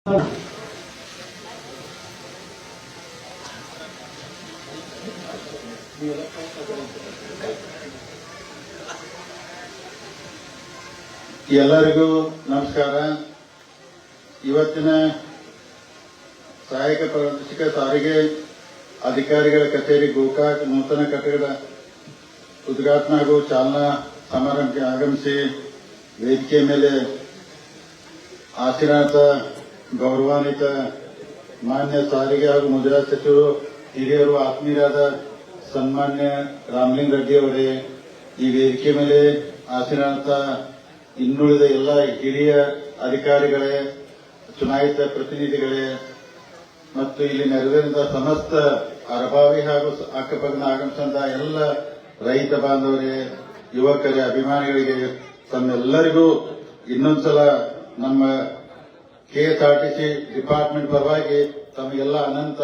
ಎಲ್ಲರಿಗೂ ನಮಸ್ಕಾರ. ಇವತ್ತಿನ ಸಹಾಯಕ ಪ್ರಾದೇಶಿಕ ಸಾರಿಗೆ ಅಧಿಕಾರಿಗಳ ಕಚೇರಿ ಗೋಕಾಕ್ ನೂತನ ಕಟ್ಟಡ ಉದ್ಘಾಟನಾ ಹಾಗೂ ಚಾಲನಾ ಸಮಾರಂಭಕ್ಕೆ ಆಗಮಿಸಿ ವೇದಿಕೆ ಮೇಲೆ ಆಶೀರ್ವಾದ ಗೌರವಾನ್ವಿತ ಮಾನ್ಯ ಸಾರಿಗೆ ಹಾಗೂ ಮುಜರಾಯಿ ಸಚಿವರು, ಹಿರಿಯರು, ಆತ್ಮೀಯರಾದ ಸನ್ಮಾನ್ಯ ರಾಮಲಿಂಗ ರೆಡ್ಡಿ ಅವರೇ, ಈ ವೇದಿಕೆ ಮೇಲೆ ಆಶೀರ್ವಾದ ಇನ್ನುಳಿದ ಎಲ್ಲ ಹಿರಿಯ ಅಧಿಕಾರಿಗಳೇ, ಚುನಾಯಿತ ಪ್ರತಿನಿಧಿಗಳೇ ಮತ್ತು ಇಲ್ಲಿ ನೆರವೇರಿದ ಸಮಸ್ತ ಅರಭಾವಿ ಹಾಗೂ ಅಕ್ಕಪಕ್ಕದ ಆಗಮಿಸಿದ ಎಲ್ಲ ರೈತ ಬಾಂಧವರೇ, ಯುವಕರೇ, ಅಭಿಮಾನಿಗಳಿಗೆ ತಮ್ಮೆಲ್ಲರಿಗೂ ಇನ್ನೊಂದ್ಸಲ ನಮ್ಮ ಕೆಎಸ್ಆರ್ಟಿಸಿ ಡಿಪಾರ್ಟ್ಮೆಂಟ್ ಪರವಾಗಿ ತಮಗೆಲ್ಲ ಅನಂತ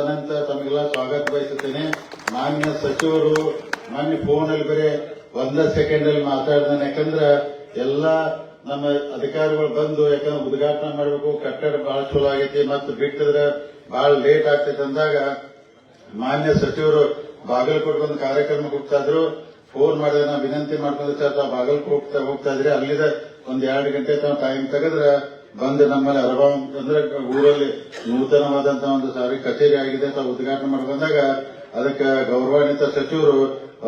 ತಮಗೆಲ್ಲ ಸ್ವಾಗತ ಬಯಸುತ್ತೇನೆ. ಮಾನ್ಯ ಸಚಿವರು ಮಾನ್ಯ ಫೋನಲ್ಲಿ ಬರೀ 1 ಸೆಕೆಂಡ್ ಮಾತಾಡಿದಾನೆ. ಯಾಕಂದ್ರೆ ಎಲ್ಲ ನಮ್ಮ ಅಧಿಕಾರಿಗಳು ಬಂದು ಯಾಕಂದ್ರೆ ಉದ್ಘಾಟನೆ ಮಾಡಬೇಕು, ಕಟ್ಟಡ ಬಹಳ ಚಲೋ ಆಗೈತಿ ಮತ್ತು ಬಿಟ್ಟಿದ್ರೆ ಬಹಳ ಲೇಟ್ ಆಗ್ತೈತೆ ಅಂದಾಗ ಮಾನ್ಯ ಸಚಿವರು ಬಾಗಲಕೋಟೆ ಬಂದು ಕಾರ್ಯಕ್ರಮಕ್ಕೆ ಹೋಗ್ತಾ ಇದ್ರು. ಫೋನ್ ಮಾಡಿದ್ರೆ ನಾವು ವಿನಂತಿ ಮಾಡ್ಕೊಂಡ್ರೆ ಸರ್ ತಾವು ಬಾಗಲಕೋಟೆ ಹೋಗ್ತಾ ಇದ್ರಿ, ಅಲ್ಲಿದ 1-2 ಗಂಟೆ ತಾವು ಟೈಮ್ ತೆಗೆದ್ರೆ ಬಂದು ನಮ್ಮಲ್ಲಿ ಅರಬಾಮ್ ಅಂದ್ರೆ ಊರಲ್ಲಿ ನೂತನವಾದಂತಹ ಒಂದು ಸಾರಿಗೆ ಕಚೇರಿ ಆಗಿದೆ ತಾವು ಉದ್ಘಾಟನೆ ಮಾಡಿ ಬಂದಾಗ ಅದಕ್ಕೆ ಗೌರವಾನ್ವಿತ ಸಚಿವರು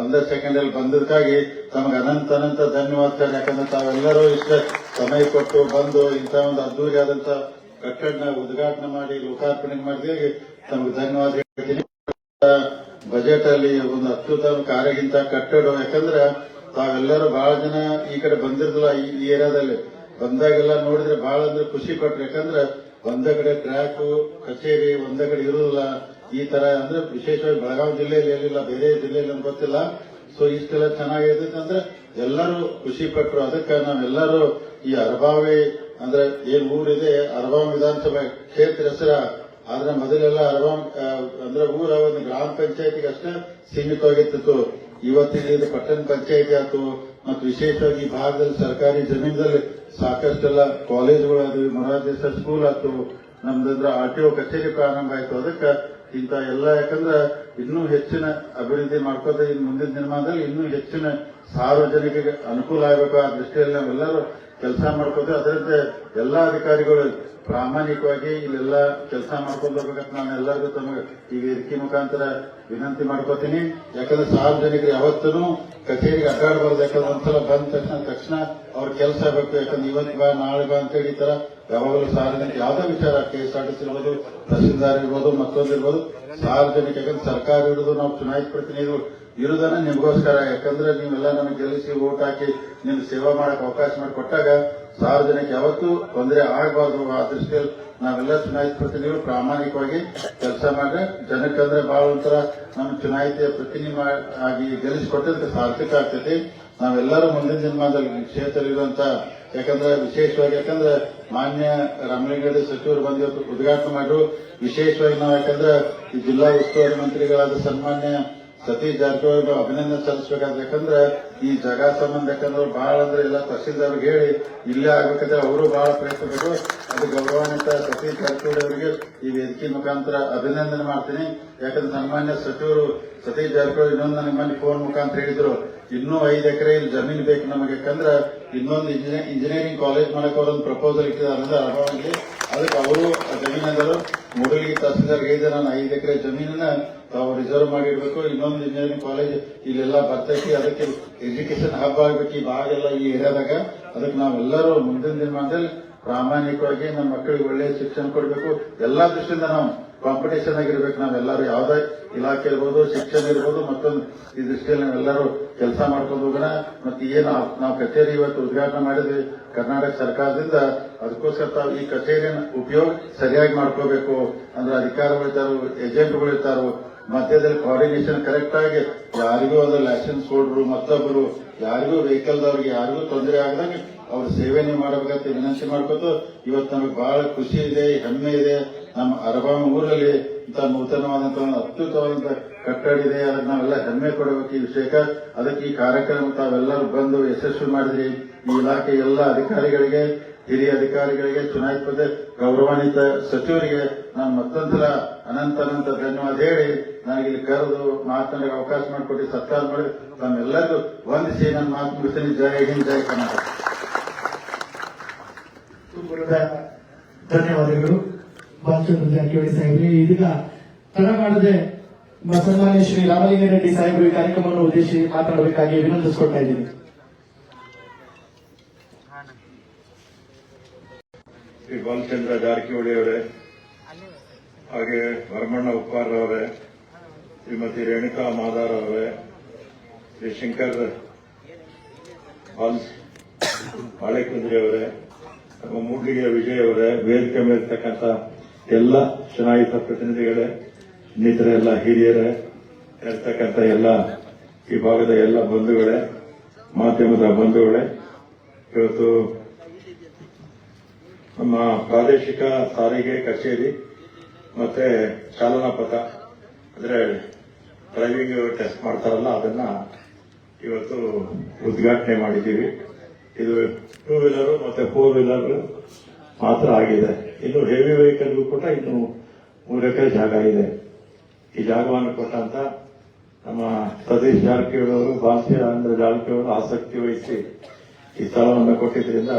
1 ಸೆಕೆಂಡ್ ಬಂದದಕ್ಕಾಗಿ ತಮಗೆ ಅನಂತ ಧನ್ಯವಾದ. ಯಾಕಂದ್ರೆ ತಾವೆಲ್ಲರೂ ಇಷ್ಟ ಸಮಯ ಕೊಟ್ಟು ಬಂದು ಇಂಥ ಒಂದು ಅದ್ದೂರಿ ಆದಂತ ಕಟ್ಟಡನ ಉದ್ಘಾಟನೆ ಮಾಡಿ ಲೋಕಾರ್ಪಣೆ ಮಾಡಿದಾಗ ತಮಗೆ ಧನ್ಯವಾದ ಹೇಳ್ತೀನಿ. ಬಜೆಟ್ ಅಲ್ಲಿ ಒಂದು ಅತ್ಯುತ್ತಮ ಕಾರ್ಯಕ್ಕಿಂತ ಕಟ್ಟಡ, ಯಾಕಂದ್ರೆ ತಾವೆಲ್ಲರೂ ಬಹಳ ಜನ ಈ ಕಡೆ ಬಂದಿರಲಿಲ್ಲ, ಈ ಏರಿಯಾದಲ್ಲಿ ಬಂದಾಗೆಲ್ಲ ನೋಡಿದ್ರೆ ಬಹಳ ಅಂದ್ರೆ ಖುಷಿ ಪಟ್ರು. ಯಾಕಂದ್ರೆ ಒಂದ ಕಡೆ ಟ್ರ್ಯಾಕ್ ಕಚೇರಿ ಒಂದ ಕಡೆ ಇರುವುದಿಲ್ಲ. ಈ ತರ ಅಂದ್ರೆ ವಿಶೇಷವಾಗಿ ಬೆಳಗಾವಿ ಜಿಲ್ಲೆಯಲ್ಲಿ ಏನಿಲ್ಲ, ಬೇರೆ ಜಿಲ್ಲೆಯಲ್ಲಿ ನಮ್ಗೆ ಗೊತ್ತಿಲ್ಲ. ಸೊ ಇಷ್ಟೆಲ್ಲ ಚೆನ್ನಾಗಿರ್ತೈತೆ ಅಂದ್ರೆ ಎಲ್ಲರೂ ಖುಷಿ ಪಟ್ರು. ಅದಕ್ಕೆ ನಾವೆಲ್ಲರೂ ಈ ಅರಭಾವಿ ಅಂದ್ರೆ ಏನ್ ಊರಿದೆ ಅರಭಾವಿ ವಿಧಾನಸಭೆ ಕ್ಷೇತ್ರ ಹೆಸರ, ಆದ್ರೆ ಮೊದಲೆಲ್ಲ ಅರಭಾವಿ ಅಂದ್ರೆ ಊರ ಒಂದು ಗ್ರಾಮ ಪಂಚಾಯತಿಗೆ ಅಷ್ಟೇ ಸೀಮಿತವಾಗಿರ್ತಿತ್ತು. ಇವತ್ತಿನ ಇದು ಪಟ್ಟಣ ಪಂಚಾಯತಿ ಆಯ್ತು ಮತ್ತು ವಿಶೇಷವಾಗಿ ಈ ಭಾಗದಲ್ಲಿ ಸರ್ಕಾರಿ ಜಮೀನಲ್ಲಿ ಸಾಕಷ್ಟೆಲ್ಲ ಕಾಲೇಜುಗಳು ಅದು, ಮೊರಾರ್ಜಿ ಸ್ಕೂಲ್ ಆಯ್ತು, ನಮ್ದಂದ್ರೆ ಆರ್ಟಿಒ ಕಚೇರಿ ಪ್ರಾರಂಭ ಆಯ್ತು. ಅದಕ್ಕೆ ಇಂಥ ಎಲ್ಲ ಯಾಕಂದ್ರೆ ಇನ್ನೂ ಹೆಚ್ಚಿನ ಅಭಿವೃದ್ಧಿ ಮಾಡ್ಕೋತ ಇನ್ನು ಮುಂದಿನ ದಿನಮಾನದಲ್ಲಿ ಇನ್ನೂ ಹೆಚ್ಚಿನ ಸಾರ್ವಜನಿಕರಿಗೆ ಅನುಕೂಲ ಆಗಬೇಕು. ಆ ದೃಷ್ಟಿಯಲ್ಲಿ ನಾವೆಲ್ಲರೂ ಕೆಲಸ ಮಾಡ್ಕೋತೀವಿ. ಅದರಂತೆ ಎಲ್ಲಾ ಅಧಿಕಾರಿಗಳು ಪ್ರಾಮಾಣಿಕವಾಗಿ ಇಲ್ಲೆಲ್ಲ ಕೆಲಸ ಮಾಡ್ಕೊಂಡು ಹೋಗ್ಬೇಕಂತ ನಾನು ಎಲ್ಲರಿಗೂ ತಮಗೆ ಈ ವೇದಿಕೆ ಮುಖಾಂತರ ವಿನಂತಿ ಮಾಡ್ಕೋತೀನಿ. ಯಾಕಂದ್ರೆ ಸಾರ್ವಜನಿಕರು ಯಾವತ್ತೂ ಕಚೇರಿಗೆ ಅಡ್ಡಾಡಬಾರ್ದು. ಯಾಕಂದ್ರೆ ಒಂದ್ಸಲ ಬಂದ ತಕ್ಷಣ ಅವ್ರ ಕೆಲಸ ಆಗಬೇಕು. ಯಾಕಂದ್ರೆ ಇವತ್ತು ಬಾ ನಾಳೆ ಬಾ ಅಂತೇಳಿ ಈ ತರ ಯಾವಾಗಲೂ ಸಾರ್ವಜನಿಕ ಯಾವುದೇ ವಿಚಾರ ಕೆಎಸ್ಆರ್ಟಿಸಿ ಇರ್ಬೋದು, ತಹಸೀಲ್ದಾರ್ ಇರ್ಬೋದು, ಮತ್ತೊಂದು ಇರ್ಬೋದು, ಸಾರ್ವಜನಿಕ ಯಾಕಂದ್ರೆ ಸರ್ಕಾರ ಇರೋದು ನಾವು ಚುನಾಯಿತ ಪ್ರತಿನಿಧಿಗಳು ಇರುವುದನ್ನ ನಿಮಗೋಸ್ಕರ. ಯಾಕಂದ್ರೆ ನೀವೆಲ್ಲ ನಮಗೆ ಗೆಲ್ಲಿಸಿ ಓಟ್ ಹಾಕಿ ನಿಮ್ಗೆ ಸೇವಾ ಮಾಡಕ್ ಅವಕಾಶ ಮಾಡಿಕೊಟ್ಟಾಗ ಸಾರ್ವಜನಿಕ ಯಾವತ್ತೂ ತೊಂದರೆ ಆಗಬಾರ್ದು. ಆ ದೃಷ್ಟಿಯಲ್ಲಿ ನಾವೆಲ್ಲ ಚುನಾಯಿತ ಪ್ರತಿನಿಧಿಗಳು ಪ್ರಾಮಾಣಿಕವಾಗಿ ಕೆಲಸ ಮಾಡಿದ್ರೆ ಜನಕ್ಕಂದ್ರೆ ಬಹಳ ಒಂಥರ ನಮ್ಮ ಚುನಾಯಿತ ಪ್ರತಿನಿಧಿ ಆಗಿ ಗೆಲ್ಲಿಸಿಕೊಟ್ಟದಕ್ಕೆ ಸಾರ್ಥಕ ಆಗ್ತೈತಿ. ನಾವೆಲ್ಲರೂ ಮುಂದಿನ ದಿನಮಾನದಲ್ಲಿ ಕ್ಷೇತ್ರದಲ್ಲಿರುವಂತ ಯಾಕಂದ್ರೆ ವಿಶೇಷವಾಗಿ ಯಾಕಂದ್ರೆ ಮಾನ್ಯ ರಾಮಲಿಂಗರೆಡ್ಡಿ ಸಚಿವರು ಬಂದು ಇವತ್ತು ಉದ್ಘಾಟನೆ ಮಾಡಿದ್ರು. ವಿಶೇಷವಾಗಿ ನಾವು ಯಾಕಂದ್ರೆ ಈ ಜಿಲ್ಲಾ ಉಸ್ತುವಾರಿ ಮಂತ್ರಿಗಳಾದ ಸನ್ಮಾನ್ಯ ಸತೀಶ್ ಜಾರಕಿಹೊಳಿ ಅಭಿನಂದನೆ ಸಲ್ಲಿಸಬೇಕಾದ್ರೆ, ಯಾಕಂದ್ರೆ ಈ ಜಾಗ ಸಂಬಂಧ ಯಾಕಂದ್ರೆ ಬಹಳ ಅಂದ್ರೆ ಎಲ್ಲ ತಹಸೀಲ್ದಾರ್ಗೆ ಹೇಳಿ ಇಲ್ಲೇ ಆಗ್ಬೇಕಂದ್ರೆ ಅವರು ಬಹಳ ಪ್ರಯತ್ನ ಬೇಕು. ಅದು ಗೌರವಾನ್ವಿತ ಸತೀಶ್ ಜಾರಕಿಹೊಳಿ ಅವರಿಗೆ ಈ ವೇದಿಕೆ ಮುಖಾಂತರ ಅಭಿನಂದನೆ ಮಾಡ್ತೀನಿ. ಯಾಕಂದ್ರೆ ಸನ್ಮಾನ್ಯ ಸಚಿವರು ಸತೀಶ್ ಜಾರಕಿಹೊಳಿ ಇನ್ನೊಂದು ನನಗೆ ಮೊನ್ನೆ ಫೋನ್ ಮುಖಾಂತರ ಹೇಳಿದ್ರು, ಇನ್ನೂ 5 ಎಕರೆ ಇಲ್ಲಿ ಜಮೀನು ಬೇಕು ನಮಗೆ. ಯಾಕಂದ್ರೆ ಇನ್ನೊಂದು ಇಂಜಿನಿಯರಿಂಗ್ ಕಾಲೇಜ್ ಮಾಡಕ್ ಅವರೊಂದು ಪ್ರಪೋಸಲ್ ಇಟ್ಟಿದ್ದಾರೆ ಅರಭಾವಿಗೆ. ಅದಕ್ಕೆ ಅವರು ಜಮೀನಾದರು ಮೊದಲಿಗೆ ತಹಸೀಲ್ದಾರ್ ಹೇಳಿದೆ, ನಾನು 5 ಎಕರೆ ಜಮೀನನ್ನ ತಾವು ರಿಸರ್ವ್ ಮಾಡಿ ಇಡಬೇಕು, ಇನ್ನೊಂದು ಇಂಜಿನಿಯರಿಂಗ್ ಕಾಲೇಜ್ ಇಲ್ಲೆಲ್ಲ ಬರ್ತೈತಿ, ಅದಕ್ಕೆ ಎಜುಕೇಶನ್ ಹಬ್ ಆಗ್ಬೇಕು ಈ ಭಾಗೆಲ್ಲ ಈ ಏರಿಯಾದಾಗ. ಅದಕ್ಕೆ ನಾವೆಲ್ಲರೂ ಮುಂದಿನ ದಿನಮಾನದಲ್ಲಿ ಪ್ರಾಮಾಣಿಕವಾಗಿ ನಮ್ಮ ಮಕ್ಕಳಿಗೆ ಒಳ್ಳೆಯ ಶಿಕ್ಷಣ ಕೊಡಬೇಕು. ಎಲ್ಲಾ ದೃಷ್ಟಿಯಿಂದ ನಾವು ಕಾಂಪಿಟೇಷನ್ ಆಗಿರ್ಬೇಕು. ನಾವೆಲ್ಲರೂ ಯಾವುದೇ ಇಲಾಖೆ ಇರ್ಬೋದು, ಶಿಕ್ಷಣ ಇರ್ಬೋದು, ಮತ್ತೊಂದು ಈ ದೃಷ್ಟಿಯಲ್ಲಿ ನಾವೆಲ್ಲರೂ ಕೆಲಸ ಮಾಡ್ಕೊಂಡು ಹೋಗೋಣ. ಮತ್ತೆ ಏನು ನಾವು ಕಚೇರಿ ಇವತ್ತು ಉದ್ಘಾಟನೆ ಮಾಡಿದ್ವಿ ಕರ್ನಾಟಕ ಸರ್ಕಾರದಿಂದ, ಅದಕ್ಕೋಸ್ಕರ ತಾವು ಈ ಕಚೇರಿಯ ಉಪಯೋಗ ಸರಿಯಾಗಿ ಮಾಡ್ಕೋಬೇಕು. ಅಂದ್ರೆ ಅಧಿಕಾರಿಗಳು ಇರ್ತಾರೋ, ಏಜೆಂಟ್ಗಳು ಇರ್ತಾರೋ, ಮಧ್ಯದಲ್ಲಿ ಕೋಆರ್ಡಿನೇಷನ್ ಕರೆಕ್ಟ್ ಆಗಿ ಯಾರಿಗೂ ಒಂದು ಲೈಸೆನ್ಸ್ ಕೊಡ್ರು, ಮತ್ತೊಬ್ಬರು ಯಾರಿಗೂ ವೆಹಿಕಲ್ದವ್ರಿಗೆ ಯಾರಿಗೂ ತೊಂದರೆ ಆಗದಂಗೆ ಅವ್ರ ಸೇವೆನೇ ಮಾಡಬೇಕಂತ ವಿನಂತಿ ಮಾಡ್ಕೋತು. ಇವತ್ತು ನಮಗೆ ಬಹಳ ಖುಷಿ ಇದೆ, ಹೆಮ್ಮೆ ಇದೆ. ನಮ್ಮ ಅರಭಾವಿ ಊರಲ್ಲಿ ಇಂಥ ನೂತನವಾದಂತಹ ಒಂದು ಅತ್ಯುತ್ತಮವಾದಂತಹ ಕಟ್ಟಡ ಇದೆ. ಅದಕ್ಕೆ ನಾವೆಲ್ಲ ಹೆಮ್ಮೆ ಕೊಡಬೇಕು ಈ ವಿಷಯಕ್ಕೆ. ಅದಕ್ಕೆ ಈ ಕಾರ್ಯಕ್ರಮ ತಾವೆಲ್ಲರೂ ಬಂದು ಯಶಸ್ವಿ ಮಾಡಿದ್ರಿ. ಈ ಇಲಾಖೆ ಎಲ್ಲ ಅಧಿಕಾರಿಗಳಿಗೆ ಹಿರಿಯ ಅಧಿಕಾರಿಗಳಿಗೆ, ಚುನಾಯಿತ ಗೌರವಾನ್ವಿತ ಸಚಿವರಿಗೆ ನಾನು ಮತ್ತೊಂದ್ಸಲ ಅನಂತ ಧನ್ಯವಾದ ಹೇಳಿ ನನಗಿಲ್ಲಿ ಕರೆದು ಮಾತನಾಡಕ್ಕೆ ಅವಕಾಶ ಮಾಡಿಕೊಟ್ಟು ಸತ್ಕಾರ ಮಾಡಿ ತಮ್ಮೆಲ್ಲರಿಗೂ ವಂದಿಸಿ ನನ್ನ ಮಾತು ಮುಗಿಸ್ತೀನಿ. ಜೈ ಹಿಂದ್, ಜೈ ಕರ್ನಾಟಕ. ಧನ್ಯವಾದಗಳು ಬಾಲಚಂದ್ರ ಜಾರಕಿಹೊಳಿ ಸಾಹೇಬ್ರಿಗೆ. ಇದೀಗ ತಡ ಮಾಡದೆ ಸನ್ಮಾನ್ಯ ಶ್ರೀ ರಾಮಲಿಂಗಾರೆಡ್ಡಿ ಸಾಹೇಬರು ಈ ಕಾರ್ಯಕ್ರಮವನ್ನು ಉದ್ದೇಶಿಸಿ ಮಾತನಾಡಬೇಕಾಗಿ ವಿನಂತಿಸಿಕೊಳ್ತಾ ಇದ್ದೀನಿ. ಶ್ರೀ ಬಾಲಚಂದ್ರ ಜಾರಕಿಹೊಳಿ ಅವರೇ, ಹಾಗೆ ಭರಮಣ್ಣ ಉಪ್ಪಾರ್ ಅವರೇ, ಶ್ರೀಮತಿ ರೇಣುಕಾ ಮಾದಾರ್ ಅವರೇ, ಶ್ರೀ ಶಂಕರ್ ಬಾಳೆಕುಂದ್ರಿ ಅವರೇ, ನಮ್ಮ ಮೂಡ್ಲಿಗೆ ವಿಜಯ್ ಅವರೇ, ವೇದಿಕೆ ಮೇಲಿರ್ತಕ್ಕಂಥ ಎಲ್ಲ ಚುನಾಯಿತ ಪ್ರತಿನಿಧಿಗಳೇ, ಇನ್ನಿತರ ಎಲ್ಲ ಹಿರಿಯರೇ, ಇರ್ತಕ್ಕಂಥ ಎಲ್ಲ ಈ ಭಾಗದ ಎಲ್ಲ ಬಂಧುಗಳೇ, ಮಾಧ್ಯಮದ ಬಂಧುಗಳೇ, ಇವತ್ತು ನಮ್ಮ ಪ್ರಾದೇಶಿಕ ಸಾರಿಗೆ ಕಚೇರಿ ಮತ್ತೆ ಚಾಲನಾ ಪಥ ಅಂದ್ರೆ ಡ್ರೈವಿಂಗ್ ಟೆಸ್ಟ್ ಮಾಡ್ತಾರಲ್ಲ, ಅದನ್ನ ಇವತ್ತು ಉದ್ಘಾಟನೆ ಮಾಡಿದ್ದೀವಿ. ಇದು 2 ವೀಲರ್ ಮತ್ತೆ 4 ವೀಲರ್ ಮಾತ್ರ ಆಗಿದೆ. ಇನ್ನು ಹೆವಿ ವೆಹಿಕಲ್ಗೂ ಕೂಡ ಇನ್ನು 3 ಎಕರೆ ಜಾಗ ಇದೆ. ಈ ಜಾಗವನ್ನು ಕೊಟ್ಟಂತ ನಮ್ಮ ಸತೀಶ್ ಜಾರಕಿಹೊಳಿ ಅವರು, ಬಾಲಚಂದ್ರ ಜಾರಕಿಹೊಳಿ ಅವರು ಆಸಕ್ತಿ ವಹಿಸಿ ಈ ಸ್ಥಳವನ್ನು ಕೊಟ್ಟಿದ್ರಿಂದ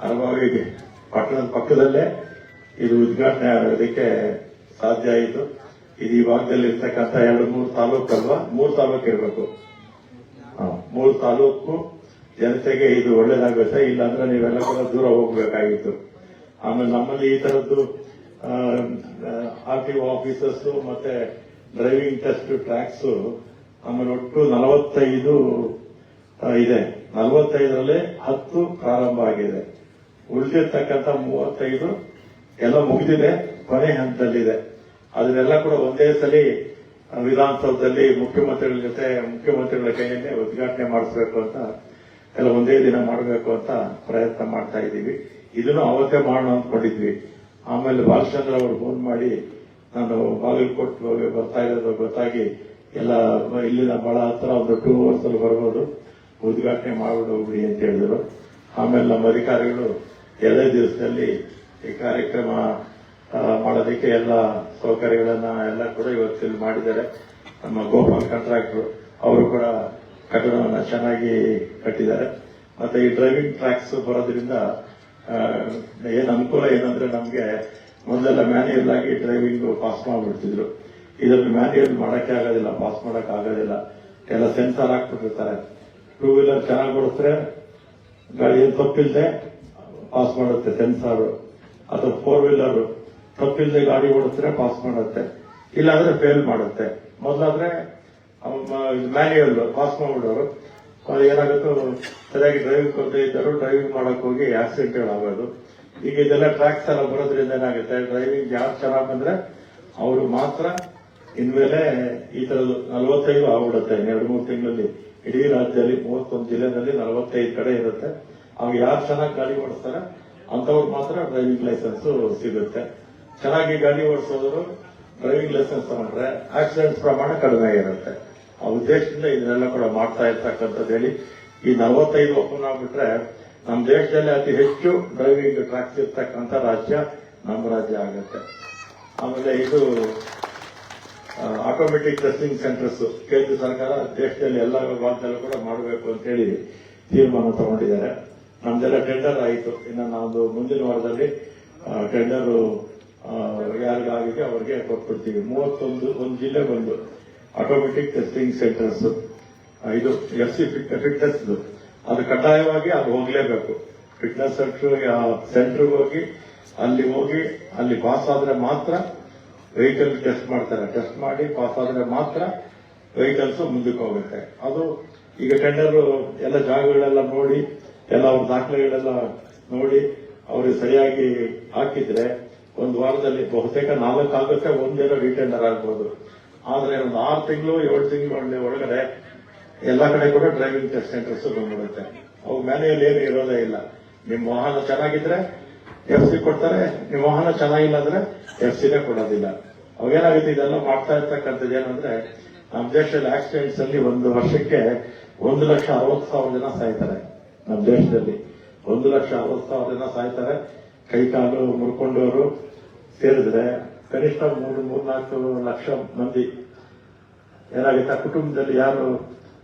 ಹಲವಾಗಿ ಪಟ್ಟಣದ ಪಕ್ಕದಲ್ಲೇ ಇದು ಉದ್ಘಾಟನೆ ಆಗೋದಕ್ಕೆ ಸಾಧ್ಯ ಆಯಿತು. ಇದು ಈ ಭಾಗದಲ್ಲಿ ಇರ್ತಕ್ಕಂಥ 2-3 ತಾಲೂಕು ಅಲ್ವಾ, 3 ತಾಲೂಕು ಇರಬೇಕು. 3 ತಾಲೂಕು ಜನತೆಗೆ ಇದು ಒಳ್ಳೇದಾಗುತ್ತೆ. ಇಲ್ಲಾಂದ್ರೆ ನೀವೆಲ್ಲ ಕೂಡ ದೂರ ಹೋಗಬೇಕಾಗಿತ್ತು. ಆಮೇಲೆ ನಮ್ಮಲ್ಲಿ ಈ ತರದ್ದು ಆರ್ಟಿಒ ಆಫೀಸರ್ಸ್ ಮತ್ತೆ ಡ್ರೈವಿಂಗ್ ಟೆಸ್ಟ್ ಟ್ರ್ಯಾಕ್ಸ್ ಆಮೇಲೆ ಒಟ್ಟು 45 ಇದೆ. 45ರಲ್ಲಿ 10 ಪ್ರಾರಂಭ ಆಗಿದೆ. ಉಳಿದಿರ್ತಕ್ಕಂಥ 35 ಎಲ್ಲ ಮುಗಿದಿದೆ, ಕೊನೆ ಹಂತದಲ್ಲಿದೆ. ಅದನ್ನೆಲ್ಲ ಕೂಡ ಒಂದೇ ಸಲ ವಿಧಾನಸೌಧದಲ್ಲಿ ಮುಖ್ಯಮಂತ್ರಿಗಳ ಕೈಯನ್ನೇ ಉದ್ಘಾಟನೆ ಮಾಡಿಸಬೇಕು ಅಂತ ಎಲ್ಲ ಒಂದೇ ದಿನ ಮಾಡಬೇಕು ಅಂತ ಪ್ರಯತ್ನ ಮಾಡ್ತಾ ಇದ್ದೀವಿ. ಇದನ್ನು ಅವತ್ತೇ ಮಾಡೋಣ ಅಂದ್ಕೊಂಡಿದ್ವಿ. ಆಮೇಲೆ ಬಾಲಚಂದ್ರ ಅವರು ಫೋನ್ ಮಾಡಿ ನಾನು ಬಾಗಲಕೋಟೆ ಬರ್ತಾ ಇರೋದು ಗೊತ್ತಾಗಿ ಎಲ್ಲ ಇಲ್ಲಿನ ಬಹಳ ಹತ್ರ ಒಂದು 2 hours ಅಲ್ಲಿ ಬರ್ಬೋದು, ಉದ್ಘಾಟನೆ ಮಾಡ್ಬಿಟ್ಟು ಹೋಗ್ಬಿಡಿ ಅಂತ ಹೇಳಿದ್ರು. ಆಮೇಲೆ ನಮ್ಮ ಅಧಿಕಾರಿಗಳು ಎರಡೇ ದಿವಸದಲ್ಲಿ ಈ ಕಾರ್ಯಕ್ರಮ ಮಾಡೋದಕ್ಕೆ ಎಲ್ಲ ಸೌಕರ್ಯಗಳನ್ನ ಎಲ್ಲ ಕೂಡ ಇವತ್ತು ಮಾಡಿದ್ದಾರೆ. ನಮ್ಮ ಗೋಪಾಲ್ ಕಾಂಟ್ರಾಕ್ಟರ್ ಅವರು ಕೂಡ ಕಟ್ಟಡವನ್ನು ಚೆನ್ನಾಗಿ ಕಟ್ಟಿದ್ದಾರೆ. ಮತ್ತೆ ಈ ಡ್ರೈವಿಂಗ್ ಟ್ರ್ಯಾಕ್ಸ್ ಬರೋದ್ರಿಂದ ಏನ್ ಅನುಕೂಲ ಏನಂದ್ರೆ ನಮ್ಗೆ ಮೊದಲೆಲ್ಲ ಮ್ಯಾನ್ಯುಯಲ್ ಆಗಿ ಡ್ರೈವಿಂಗ್ ಪಾಸ್ ಮಾಡ್ಬಿಡ್ತಿದ್ರು. ಇದನ್ನು ಮ್ಯಾನ್ಯುಯಲ್ ಮಾಡಕ್ಕೆ ಆಗೋದಿಲ್ಲ, ಪಾಸ್ ಮಾಡಕ್ ಆಗೋದಿಲ್ಲ. ಎಲ್ಲ ಸೆನ್ಸಾರ್ ಹಾಕ್ಬಿಟ್ಟಿರ್ತಾರೆ. 2 ವೀಲರ್ ಚೆನ್ನಾಗಿ ಓಡಿಸಿದ್ರೆ ಗಾಡಿ ಏನು ತಪ್ಪಿಲ್ಲದೆ ಪಾಸ್ ಮಾಡುತ್ತೆ ಸೆನ್ಸಾರ್, ಅಥವಾ 4 ವೀಲರ್ ತಪ್ಪಿಲ್ಲದೆ ಗಾಡಿ ಓಡಿಸಿದ್ರೆ ಪಾಸ್ ಮಾಡುತ್ತೆ, ಇಲ್ಲಾಂದ್ರೆ ಫೇಲ್ ಮಾಡುತ್ತೆ. ಮೊದಲಾದ್ರೆ ಮ್ಯಾನ್ಯುಯಲ್ ಪಾಸ್ ಮಾಡ್ಬಿಡೋರು, ಏನಾಗುತ್ತೋ ಸರಿಯಾಗಿ ಡ್ರೈವಿಂಗ್ ಕೊಡದೇ ಇದ್ದರು ಡ್ರೈವಿಂಗ್ ಮಾಡಕ್ ಹೋಗಿ ಆಕ್ಸಿಡೆಂಟ್ಗಳಾಗೋದು. ಈಗ ಇದೆಲ್ಲ ಟ್ರ್ಯಾಕ್ಸ್ ಎಲ್ಲ ಬರೋದ್ರಿಂದ ಏನಾಗುತ್ತೆ, ಡ್ರೈವಿಂಗ್ ಯಾರು ಚೆನ್ನಾಗಿ ಬಂದ್ರೆ ಅವರು ಮಾತ್ರ ಇನ್ಮೇಲೆ ಈ ತರದ್ದು 45 ಆಗ್ಬಿಡುತ್ತೆ 2-3 ತಿಂಗಳಲ್ಲಿ. ಇಡೀ ರಾಜ್ಯದಲ್ಲಿ 31 ಜಿಲ್ಲೆನಲ್ಲಿ 45 ಕಡೆ ಇರುತ್ತೆ. ಅವಾಗ ಯಾರು ಚೆನ್ನಾಗಿ ಗಾಡಿ ಓಡಿಸ್ತಾರೆ ಅಂತವ್ರು ಮಾತ್ರ ಡ್ರೈವಿಂಗ್ ಲೈಸೆನ್ಸ್ ಸಿಗುತ್ತೆ. ಚೆನ್ನಾಗಿ ಗಾಡಿ ಓಡಿಸೋದ್ರು ಡ್ರೈವಿಂಗ್ ಲೈಸೆನ್ಸ್ ತಗೊಂಡ್ರೆ ಆಕ್ಸಿಡೆಂಟ್ಸ್ ಪ್ರಮಾಣ ಕಡಿಮೆ ಇರುತ್ತೆ. ಆ ಉದ್ದೇಶದಿಂದ ಇದನ್ನೆಲ್ಲ ಕೂಡ ಮಾಡ್ತಾ ಇರ್ತಕ್ಕಂಥದ್ದು ಹೇಳಿ ಈ 45 ಓಪನ್ ಆಗ್ಬಿಟ್ರೆ ನಮ್ಮ ದೇಶದಲ್ಲಿ ಅತಿ ಹೆಚ್ಚು ಡ್ರೈವಿಂಗ್ ಟ್ರ್ಯಾಕ್ಸ್ ಇರ್ತಕ್ಕಂಥ ರಾಜ್ಯ ನಮ್ಮ ರಾಜ್ಯ ಆಗುತ್ತೆ. ಆಮೇಲೆ ಇದು ಆಟೋಮೆಟಿಕ್ ಟೆಸ್ಟಿಂಗ್ ಸೆಂಟರ್ಸ್ ಕೇಂದ್ರ ಸರ್ಕಾರ ದೇಶದಲ್ಲಿ ಎಲ್ಲ ಭಾಗದಲ್ಲೂ ಕೂಡ ಮಾಡಬೇಕು ಅಂತ ಹೇಳಿ ತೀರ್ಮಾನ ತಗೊಂಡಿದ್ದಾರೆ. ನಮ್ದೆಲ್ಲ ಟೆಂಡರ್ ಆಯಿತು. ಇನ್ನು ನಾವು ಮುಂದಿನ ವಾರದಲ್ಲಿ ಟೆಂಡರ್ ಯಾರಿಗಾಗಿದೆ ಅವರಿಗೆ ಕೊಟ್ಬಿಡ್ತೀವಿ. 31 ಒಂದು ಜಿಲ್ಲೆ ಬಂದು ಆಟೋಮೆಟಿಕ್ ಟೆಸ್ಟಿಂಗ್ ಸೆಂಟರ್ಸ್. ಇದು FC ಫಿಟ್ನೆಸ್ ಅದು ಕಡ್ಡಾಯವಾಗಿ ಅದು ಹೋಗಲೇಬೇಕು. ಫಿಟ್ನೆಸ್ ಸೆಂಟರ್ಗೆ ಹೋಗಿ ಅಲ್ಲಿ ಪಾಸ್ ಆದ್ರೆ ಮಾತ್ರ ವೆಹಿಕಲ್ ಟೆಸ್ಟ್ ಮಾಡ್ತಾರೆ. ಟೆಸ್ಟ್ ಮಾಡಿ ಪಾಸ್ ಆದ್ರೆ ಮಾತ್ರ ವೆಹಿಕಲ್ಸ್ ಮುಂದಕ್ಕೆ ಹೋಗುತ್ತೆ. ಅದು ಈಗ ಟೆಂಡರ್ ಎಲ್ಲ ಜಾಗಗಳೆಲ್ಲ ನೋಡಿ ಎಲ್ಲ ಅವ್ರ ದಾಖಲೆಗಳೆಲ್ಲ ನೋಡಿ ಅವ್ರಿಗೆ ಸರಿಯಾಗಿ ಹಾಕಿದ್ರೆ ಒಂದು ವಾರದಲ್ಲಿ ಬಹುತೇಕ 4 ಆಗುತ್ತೆ, ಒಂದೇನೋ ರೀಟೆಂಡರ್ ಆಗ್ಬೋದು. ಆದ್ರೆ ಒಂದು 6 ತಿಂಗಳು 7 ತಿಂಗಳು ಒಳಗಡೆ ಎಲ್ಲ ಕಡೆ ಕೂಡ ಡ್ರೈವಿಂಗ್ ಟೆಸ್ಟ್ ಸೆಂಟರ್ಸ್ ಬಂದ್ಬಿಡುತ್ತೆ. ಅವು ಮ್ಯಾನ್ಯುಯಲ್ ಏನು ಇರೋದೇ ಇಲ್ಲ. ನಿಮ್ಮ ವಾಹನ ಚೆನ್ನಾಗಿದ್ರೆ FC ಕೊಡ್ತಾರೆ, ನಿಮ್ಮ ವಾಹನ ಚೆನ್ನಾಗಿಲ್ಲ ಅಂದ್ರೆ FCನೇ ಕೊಡೋದಿಲ್ಲ. ಅವಾಗೇನಾಗುತ್ತೆ, ಇದೆಲ್ಲ ಮಾಡ್ತಾ ಇರ್ತಕ್ಕಂಥದ್ದು ಏನಂದ್ರೆ ನಮ್ಮ ದೇಶದಲ್ಲಿ ಆಕ್ಸಿಡೆಂಟ್ಸ್ ಅಲ್ಲಿ ಒಂದು ವರ್ಷಕ್ಕೆ 1,60,000 ಜನ ಸಾಯ್ತಾರೆ ನಮ್ಮ ದೇಶದಲ್ಲಿ. 1,60,000 ಜನ ಸಾಯ್ತಾರೆ. ಕೈಕಾಲು ಮುರ್ಕೊಂಡವರು ಸೇರಿದ್ರೆ ಕನಿಷ್ಠ 3-4 ಲಕ್ಷ ಮಂದಿ ಏನಾಗುತ್ತೆ, ಆ ಕುಟುಂಬದಲ್ಲಿ ಯಾರು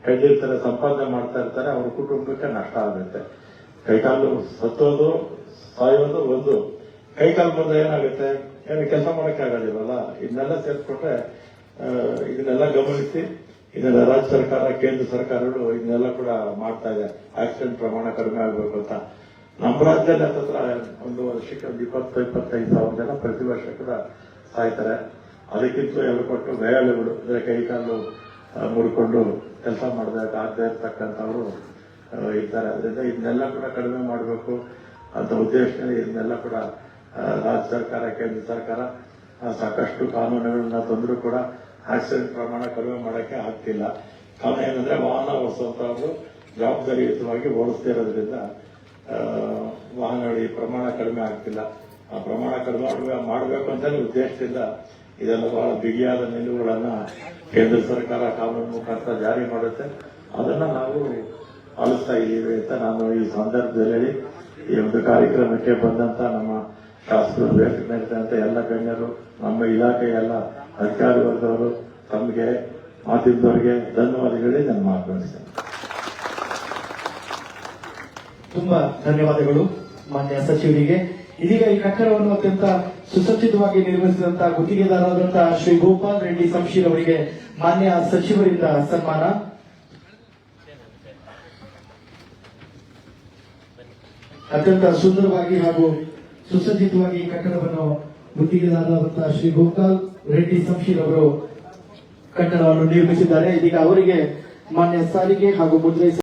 ಹೆಡ್ ಇರ್ತಾರೆ, ಸಂಪಾದನೆ ಮಾಡ್ತಾ ಇರ್ತಾರೆ, ಅವ್ರ ಕುಟುಂಬಕ್ಕೆ ನಷ್ಟ ಆಗುತ್ತೆ. ಕೈಕಾಲು ಸತ್ತೋದು ಸಾಯೋದು ಒಂದು, ಕೈಕಾಲು ಬಂದ್ರೆ ಏನಾಗುತ್ತೆ, ಏನು ಕೆಲಸ ಮಾಡಕ್ಕೆ ಆಗೋದಿಲ್ವಲ್ಲ. ಇದನ್ನೆಲ್ಲ ಸೇರಿಸ್ಕೊಂಡ್ರೆ ಇದನ್ನೆಲ್ಲ ಗಮನಿಸಿ ಇದನ್ನೆಲ್ಲ ರಾಜ್ಯ ಸರ್ಕಾರ, ಕೇಂದ್ರ ಸರ್ಕಾರಗಳು ಇದನ್ನೆಲ್ಲ ಕೂಡ ಮಾಡ್ತಾ ಇದೆ. ಆಕ್ಸಿಡೆಂಟ್ ಪ್ರಮಾಣ ಕಡಿಮೆ ಆಗಬೇಕು ಅಂತ. ನಮ್ಮ ರಾಜ್ಯದಲ್ಲಿ ಹತ್ತಿರ ಒಂದು ವರ್ಷಕ್ಕೆ 20-25 ಸಾವಿರ ಜನ ಪ್ರತಿ ವರ್ಷ ಕೂಡ ಸಾಯ್ತಾರೆ. ಅದಕ್ಕಿಂತ ಎಲ್ಪಟ್ಟು ಗಾಯಾಳುಗಳು, ಅಂದ್ರೆ ಕೈಕಾಲು ಮುರ್ಕೊಂಡು ಕೆಲಸ ಆಗದೆ ಇರ್ತಕ್ಕಂಥವ್ರು ಇರ್ತಾರೆ. ಅದರಿಂದ ಇದನ್ನೆಲ್ಲ ಕೂಡ ಕಡಿಮೆ ಮಾಡಬೇಕು ಅಂತ ಉದ್ದೇಶದಲ್ಲಿ ಇದನ್ನೆಲ್ಲ ಕೂಡ ರಾಜ್ಯ ಸರ್ಕಾರ, ಕೇಂದ್ರ ಸರ್ಕಾರ ಸಾಕಷ್ಟು ಕಾನೂನುಗಳನ್ನ ತಂದರೂ ಕೂಡ ಆಕ್ಸಿಡೆಂಟ್ ಪ್ರಮಾಣ ಕಡಿಮೆ ಮಾಡೋಕ್ಕೆ ಆಗ್ತಿಲ್ಲ. ಕಾರಣ ಏನಂದ್ರೆ ವಾಹನ ಓಡಿಸುವಂತವರು ಜವಾಬ್ದಾರಿಯುತವಾಗಿ ಓಡಿಸ್ತಿರೋದ್ರಿಂದ ವಾಹನಗಳ ಈ ಪ್ರಮಾಣ ಕಡಿಮೆ ಆಗ್ತಿಲ್ಲ. ಆ ಪ್ರಮಾಣ ಕಡಿಮೆ ಮಾಡಬೇಕು ಅಂತ ಉದ್ದೇಶದಿಂದ ಇದೆಲ್ಲ ಬಹಳ ಬಿಗಿಯಾದ ನಿಲುವುಗಳನ್ನ ಕೇಂದ್ರ ಸರ್ಕಾರ ಕಾನೂನು ಮುಖಾಂತರ ಜಾರಿ ಮಾಡುತ್ತೆ. ಅದನ್ನ ನಾವು ಪಾಲಿಸ್ತಾ ಇದ್ದೀವಿ ಅಂತ ನಾನು ಈ ಸಂದರ್ಭದಲ್ಲಿ ಈ ಒಂದು ಕಾರ್ಯಕ್ರಮಕ್ಕೆ ಬಂದಂತ ನಮ್ಮ ಶಾಸಕರು, ಬೇಕಾದಂತ ಎಲ್ಲ ಗಣ್ಯರು, ನಮ್ಮ ಇಲಾಖೆಯ ಎಲ್ಲ ಅಧಿಕಾರಿ ವರ್ಗದವರು, ತಮಗೆ ಮಾಧ್ಯಮದವರಿಗೆ ಧನ್ಯವಾದಗಳೇ ನನ್ನ ಮಾತನಾಡಿದ್ದೇನೆ. ತುಂಬಾ ಧನ್ಯವಾದಗಳು ಮಾನ್ಯ ಸಚಿವರಿಗೆ. ಇದೀಗ ಈ ಕಟ್ಟಡವನ್ನು ಅತ್ಯಂತ ಸುಸಜ್ಜಿತವಾಗಿ ನಿರ್ಮಿಸಿದಂತಹ ಗುತ್ತಿಗೆದಾರರಾದಂತಹ ಶ್ರೀ ಗೋಪಾಲ್ ರೆಡ್ಡಿ ಸಂಶೀರ್ ಅವರಿಗೆ ಮಾನ್ಯ ಸಚಿವರಿಂದ ಸನ್ಮಾನ. ಅತ್ಯಂತ ಸುಂದರವಾಗಿ ಹಾಗೂ ಸುಸಜ್ಜಿತವಾಗಿ ಈ ಕಟ್ಟಡವನ್ನು ಗುತ್ತಿಗೆದಾರರಾದಂತಹ ಶ್ರೀ ಗೋಪಾಲ್ ರೆಡ್ಡಿ ಸಂಶೀರ್ ಅವರು ಕಟ್ಟಡವನ್ನು ನಿರ್ಮಿಸಿದ್ದಾರೆ. ಇದೀಗ ಅವರಿಗೆ ಮಾನ್ಯ ಸಾರಿಗೆ ಹಾಗೂ ಮುದ್ರೈ